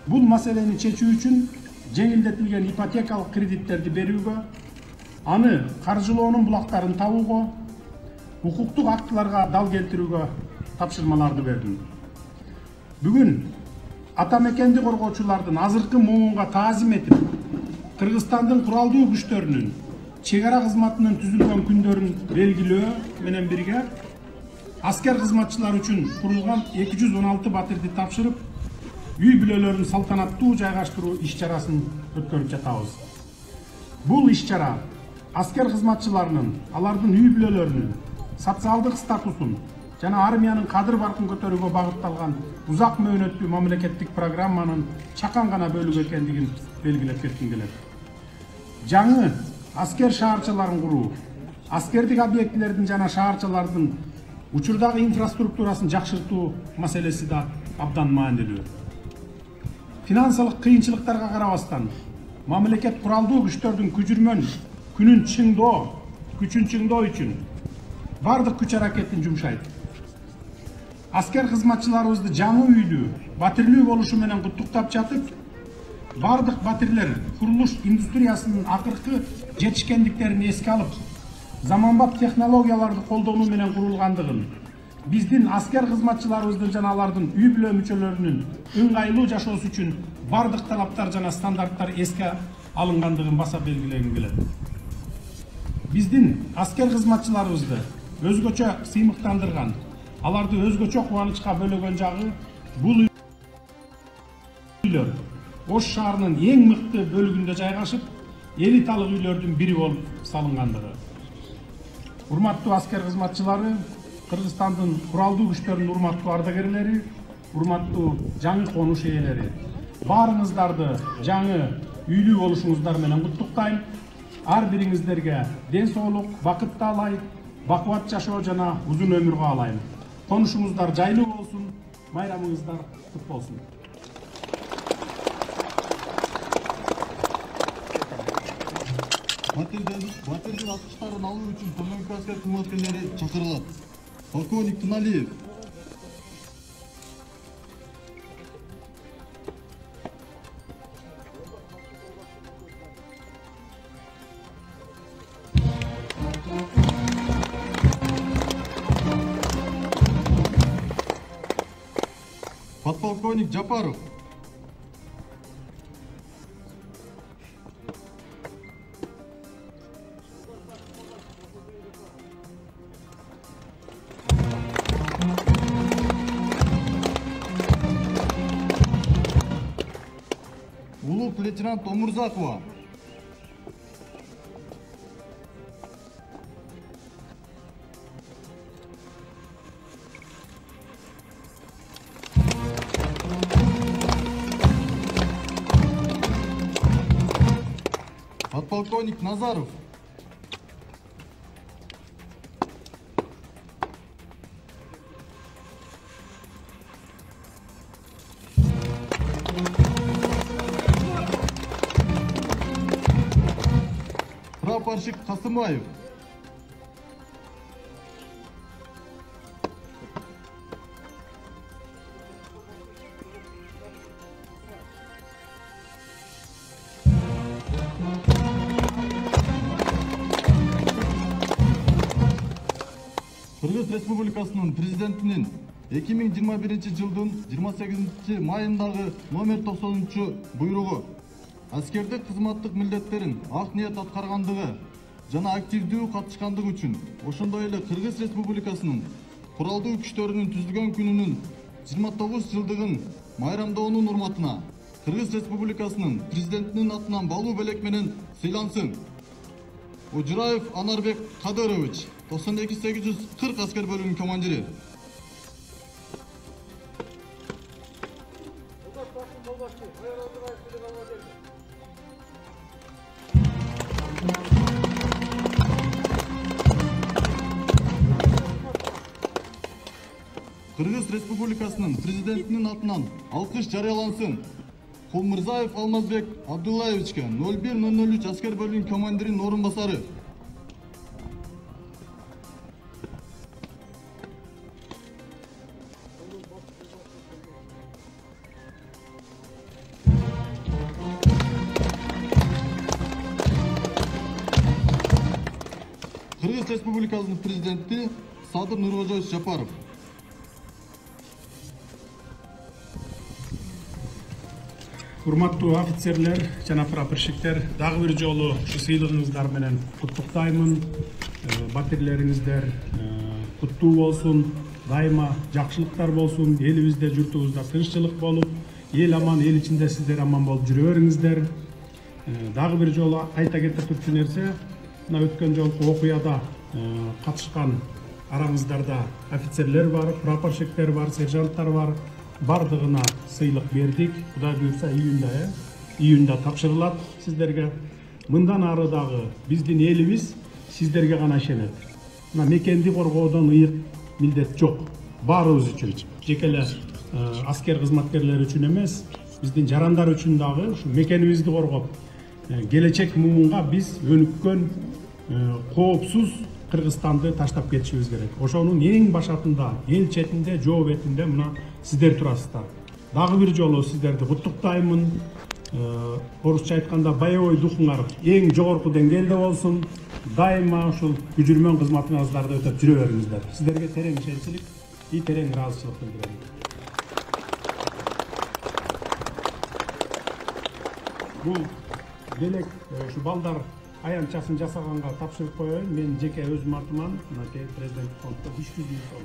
Бул маселени чечүү үчүн жеңилдетилген ипотекалык кредиттерди берүүгө, аны каржылоонун булактарын табууга, укуктук актыларга дал келтирүүгө тапшырмаларды бердим. Бүгүн ата мекенди коргоочулардын азыркы муунга таазим этип, Кыргызстандын куралдуу күчтөрүнүн чек ара кызматынын түзүлгөн күндөрүн белгилөө менен бирге аскер кызматчылар үчүн курулган 216 батирди тапшырып, үй бүлөлөрүн салтанаттуу жайгаштыруу иш-чарасын өткөрүп жатабыз. Бул иш-чара аскер кызматчыларынын, алардын үй бүлөлөрүнүн социалдык статусун жана армиянын кадыр баркын көтөрүүгө багытталган узак мөөнөттүү мамлекеттик программанын чакан гана бөлүгү экендигин белгилеп кетким келет. Жаңы аскер шаарчаларын куруу, аскердик объектилердин жана шаарчалардын учурдагы инфраструктурасын жакшыртуу маселеси да абдан маанилүү. Финансылык кыйынчылыктарга карабастан, мамлекет куралдуу күчтөрдүн күжүрмөн күчүн чыңдоо үчүн бардык күч аракетин жумшайт. Аскер кызматчыларыбызды жаңы үйлүү, батирлүү болушу менен куттуктап жатып, бардык батирлер курулуш индустриясынын акыркы жетишкендиктерин эске алып, заманбап технологияларды колдонуу менен курулгандыгын, биздин аскер кызматчыларыбыздын жана алардын үй бүлө мүчөлөрүнүн ыңгайлуу жашоосу үчүн бардык талаптар жана стандарттар эске алынгандыгын баса белгилегим келет. Биздин аскер кызматчыларыбызды өзгөчө сыймыктандырган, аларды өзгөчө кубанычка бөлөгөн жагы бул үйлөр Ош шаарынын эң мыкты бөлүгүндө жайгашып, элиталык үйлөрдүн бири болуп салынгандыгы. Урматтуу аскер кызматчылары, Кыргызстандын куралдуу күчтөрүнүн урматтуу ардагерлери, урматтуу жаңы конуш ээлери, баарыңыздарды жаңы үйлүү болушуңуздар менен куттуктайм. Ар бириңиздерге ден соолук, бакыт таалайм, бакубат жашоо жана узун өмүр каалайм. Конушуңуздар жайлуу болсун, майрамыңыздар кут болсун. Батирдин атыштарын алуу үчүн төмөнкү аскер кызматкерлери чакырылат. Полковник Туналиев. Подполковник Жапаров. Улук лейтенант Омурзакова. Подполковник Назаров. Прапорщик Касымаев. Кыргыз Республикасынын президентинин 2021 жылдын 28 майындагы номер 90 буйругу аскердик кызматтык милдеттерин ак ниет аткаргандыгы жана активдүү катышкандыгы үчүн, ошондой эле Кыргыз Республикасынын куралдуу күчтөрүнүн түзүлгөн күнүнүн 29 жылдыгын майрамдоонун урматына Кыргыз Республикасынын президентинин атынан балуу белек менен сыйлансын. Ожураев Анарбек Кадырович, 92-840 аскер бөлүмүнүн командири. Кыргыз Республикасынын президентинин атынан алкыш жарыялансын. Кулмырзаев Алмазбек Абдуллаевичке 01-003 аскер бөлүмүнүн командиринин орун басары. Кыргыз Республикасынын президенти Садыр Нуркожоевич Жапаров. Урматтуу офицерлер жана прапорщиктер, дагы бир жолу ушу сыйлыгыңыздар менен куттуктаймын. Батирлериңиздер куттуу болсун, дайыма жакшылыктар болсун, элибизде, журтубузда тынччылык болуп, эл аман, эл ичинде сиздер аман болуп жүрө бериңиздер. Дагы бир жолу айта кетер турчу нерсе, мына өткөн жолку окуяда катышкан араңыздарда офицерлер бар, прапорщиктер бар, сержанттар бар. Бардығына сыйлық бердик. Кудай буйрса июнда тапшырылат сиздерге. Мындан арыдагы биздин элибиз сиздерге гана ишенет. Мына мекенди коргоодон ыйык милдет жок. Баарыбыз үчүн, жеке эле аскер кызматкерлери үчүн эмес, биздин жарандар үчүн дагы ушу мекенибизди коргоп, келечек муунга биз өнүккөн коопсуз Кыргызстанды таштап кетишибиз керек. Ошонун эң башатында, эл четинде, жоо бетинде мына сиздер турасыздар. Дагы бир жолу сиздерди куттуктаймын. Орусча айтканда боевой духуңар эң жогорку деңгээлде болсун. Дайыма ушул күжүрмөн кызматыңыздарды өтөп жүрө бериңиздер. Сиздерге терең ишенчилик, терең ыраазычылык билдирем. Бул делек ушу балдар аянтчасын жасаганга тапшырып коеюн. Мен жеке өзүм атыман мынакей президенттик фонддо 300 000 сом.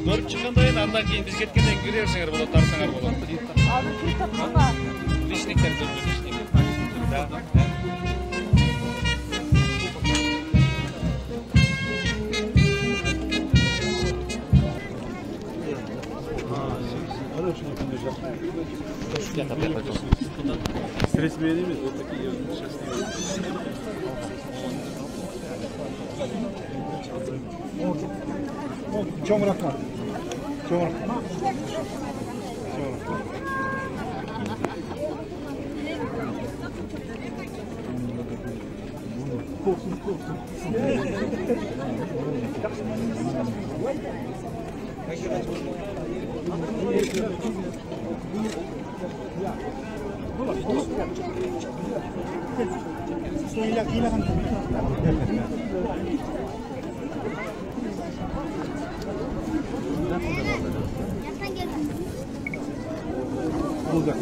Көрүп чыккандан андан кийин биз кеткенден кире берсеңер болот, тарсаңар болот. Азыр кирип таптыңба? Личниктер көрдү, личниктер. Стресс береміз, вот такие чоңракка. Olacak.